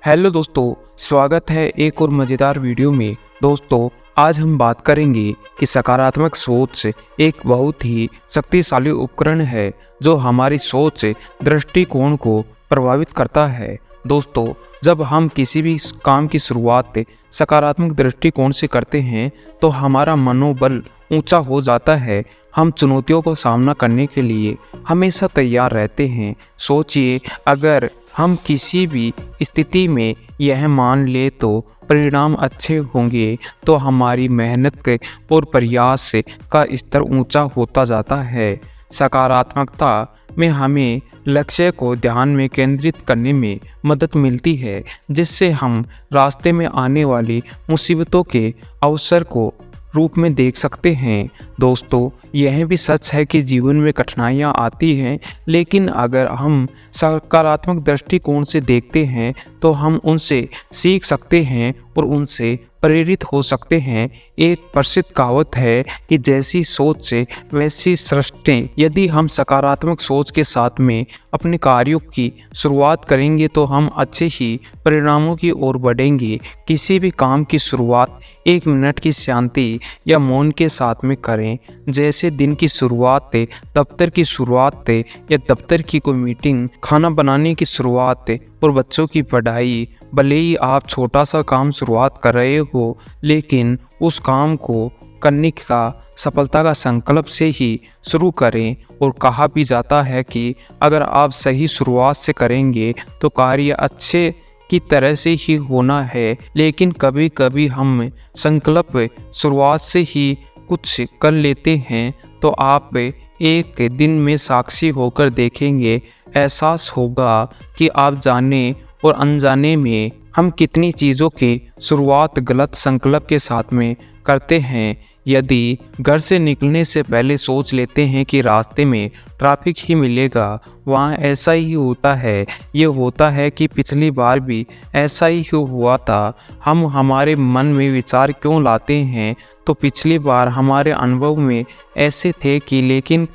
Hello दोस्तों, स्वागत है एक और मज़ेदार वीडियो में। दोस्तों, आज हम बात करेंगे कि सकारात्मक सोच एक बहुत ही शक्तिशाली उपकरण है जो हमारी सोच दृष्टिकोण को प्रभावित करता है। दोस्तों, जब हम किसी भी काम की शुरुआत सकारात्मक दृष्टिकोण से करते हैं तो हमारा मनोबल ऊंचा हो जाता है। हम चुनौतियों का सामना करने के लिए हमेशा तैयार रहते हैं। सोचिए, अगर हम किसी भी स्थिति में यह मान ले तो परिणाम अच्छे होंगे तो हमारी मेहनत के और प्रयास का स्तर ऊंचा होता जाता है। सकारात्मकता में हमें लक्ष्य को ध्यान में केंद्रित करने में मदद मिलती है, जिससे हम रास्ते में आने वाली मुसीबतों के अवसर को रूप में देख सकते हैं। दोस्तों, यह भी सच है कि जीवन में कठिनाइयाँ आती हैं, लेकिन अगर हम सकारात्मक दृष्टिकोण से देखते हैं तो हम उनसे सीख सकते हैं और उनसे प्रेरित हो सकते हैं। एक प्रसिद्ध कहावत है कि जैसी सोच से वैसी सृष्टि। यदि हम सकारात्मक सोच के साथ में अपने कार्यों की शुरुआत करेंगे तो हम अच्छे ही परिणामों की ओर बढ़ेंगे। किसी भी काम की शुरुआत 1 मिनट की शांति या मौन के साथ में करें, जैसे दिन की शुरुआत, दफ्तर की शुरुआत या दफ्तर की कोई मीटिंग, खाना बनाने की शुरुआत और बच्चों की पढ़ाई। भले ही आप छोटा सा काम शुरुआत कर रहे हो, लेकिन उस काम को करने का सफलता का संकल्प से ही शुरू करें। और कहा भी जाता है कि अगर आप सही शुरुआत से करेंगे तो कार्य अच्छे की तरह से ही होना है। लेकिन कभी कभी हम संकल्प शुरुआत से ही कुछ कर लेते हैं तो आप एक दिन में साक्षी होकर देखेंगे, एहसास होगा कि आप जाने और अनजाने में हम कितनी चीज़ों की शुरुआत गलत संकल्प के साथ में करते हैं। यदि घर से निकलने से पहले सोच लेते हैं कि रास्ते में ट्रैफिक ही मिलेगा, वहाँ ऐसा ही होता है। ये होता है कि पिछली बार भी ऐसा ही हुआ था। हम हमारे मन में विचार क्यों लाते हैं तो पिछली बार हमारे अनुभव में ऐसे थे कि, लेकिन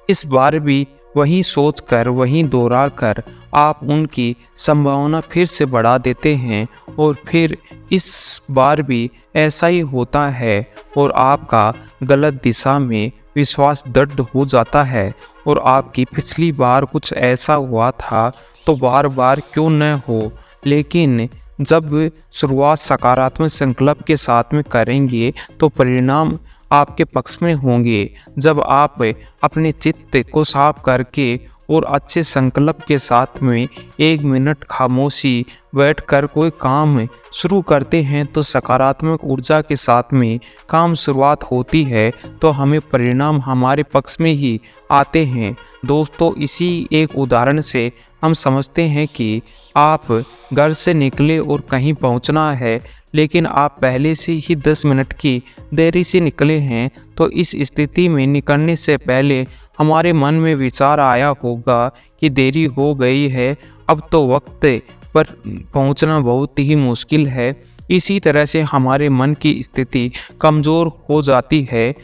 इस बार भी वही सोच कर, वही दोहरा कर आप उनकी संभावना फिर से बढ़ा देते हैं और फिर इस बार भी ऐसा ही होता है और आपका गलत दिशा में विश्वास दृढ़ हो जाता है। और आपकी पिछली बार कुछ ऐसा हुआ था तो बार बार क्यों न हो। लेकिन जब शुरुआत सकारात्मक संकल्प के साथ में करेंगे तो परिणाम आपके पक्ष में होंगे। जब आप अपने चित्त को साफ करके और अच्छे संकल्प के साथ में 1 मिनट खामोशी बैठकर कोई काम शुरू करते हैं तो सकारात्मक ऊर्जा के साथ में काम शुरुआत होती है तो हमें परिणाम हमारे पक्ष में ही आते हैं। दोस्तों, इसी एक उदाहरण से हम समझते हैं कि आप घर से निकले और कहीं पहुंचना है, लेकिन आप पहले से ही 10 मिनट की देरी से निकले हैं, तो इस स्थिति में निकलने से पहले हमारे मन में विचार आया होगा कि देरी हो गई है, अब तो वक्त पर पहुंचना बहुत ही मुश्किल है। इसी तरह से हमारे मन की स्थिति कमज़ोर हो जाती है।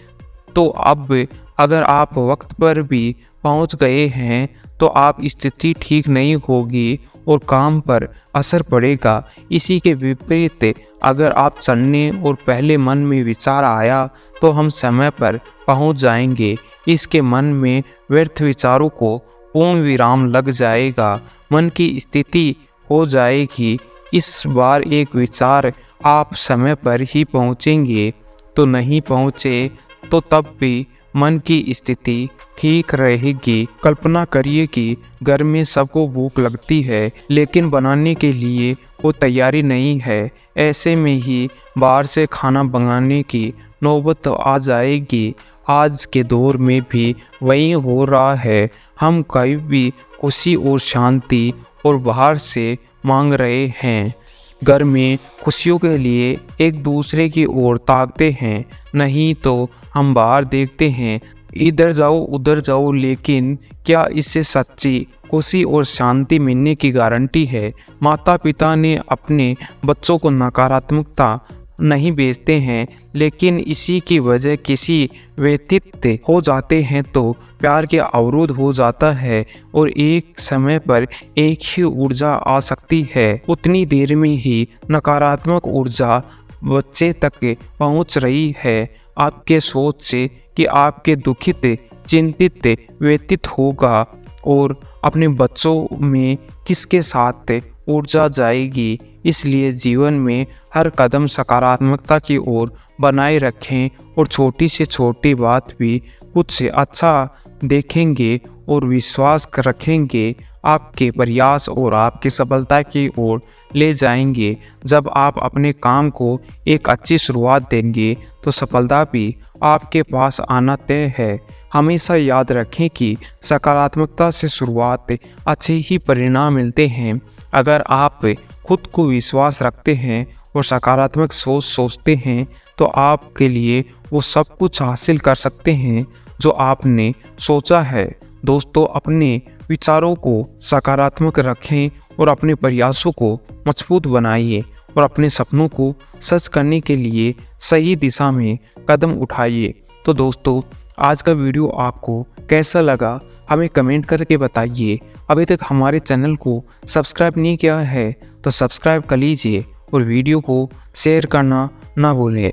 तो अब अगर आप वक्त पर भी पहुंच गए हैं तो आप स्थिति ठीक नहीं होगी और काम पर असर पड़ेगा। इसी के विपरीत अगर आप चलने और पहले मन में विचार आया तो हम समय पर पहुंच जाएंगे। इसके मन में व्यर्थ विचारों को पूर्ण विराम लग जाएगा, मन की स्थिति हो जाएगी। इस बार एक विचार, आप समय पर ही पहुंचेंगे तो नहीं पहुंचे तो तब भी मन की स्थिति ठीक रहेगी। कल्पना करिए कि घर में सबको भूख लगती है, लेकिन बनाने के लिए वो तैयारी नहीं है। ऐसे में ही बाहर से खाना मंगाने की नौबत आ जाएगी। आज के दौर में भी वही हो रहा है। हम कभी भी खुशी और शांति और बाहर से मांग रहे हैं। घर में खुशियों के लिए एक दूसरे की ओर ताकते हैं, नहीं तो हम बाहर देखते हैं, इधर जाओ उधर जाओ। लेकिन क्या इससे सच्ची खुशी और शांति मिलने की गारंटी है? माता पिता ने अपने बच्चों को नकारात्मकता नहीं बेचते हैं, लेकिन इसी की वजह किसी व्यतीत हो जाते हैं तो प्यार के अवरोध हो जाता है और एक समय पर एक ही ऊर्जा आ सकती है। उतनी देर में ही नकारात्मक ऊर्जा बच्चे तक पहुंच रही है आपके सोच से कि आपके दुखित, चिंतित व्यतीत होगा और अपने बच्चों में किसके साथ ऊर्जा जाएगी। इसलिए जीवन में हर कदम सकारात्मकता की ओर बनाए रखें और छोटी से छोटी बात भी कुछ अच्छा देखेंगे और विश्वास रखेंगे आपके प्रयास और आपकी सफलता की ओर ले जाएंगे। जब आप अपने काम को एक अच्छी शुरुआत देंगे तो सफलता भी आपके पास आना तय है। हमेशा याद रखें कि सकारात्मकता से शुरुआत अच्छे ही परिणाम मिलते हैं। अगर आप खुद को विश्वास रखते हैं और सकारात्मक सोचते हैं तो आपके लिए वो सब कुछ हासिल कर सकते हैं जो आपने सोचा है। दोस्तों, अपने विचारों को सकारात्मक रखें और अपने प्रयासों को मजबूत बनाइए और अपने सपनों को सच करने के लिए सही दिशा में कदम उठाइए। तो दोस्तों, आज का वीडियो आपको कैसा लगा हमें कमेंट करके बताइए। अभी तक हमारे चैनल को सब्सक्राइब नहीं किया है तो सब्सक्राइब कर लीजिए और वीडियो को शेयर करना ना भूलें।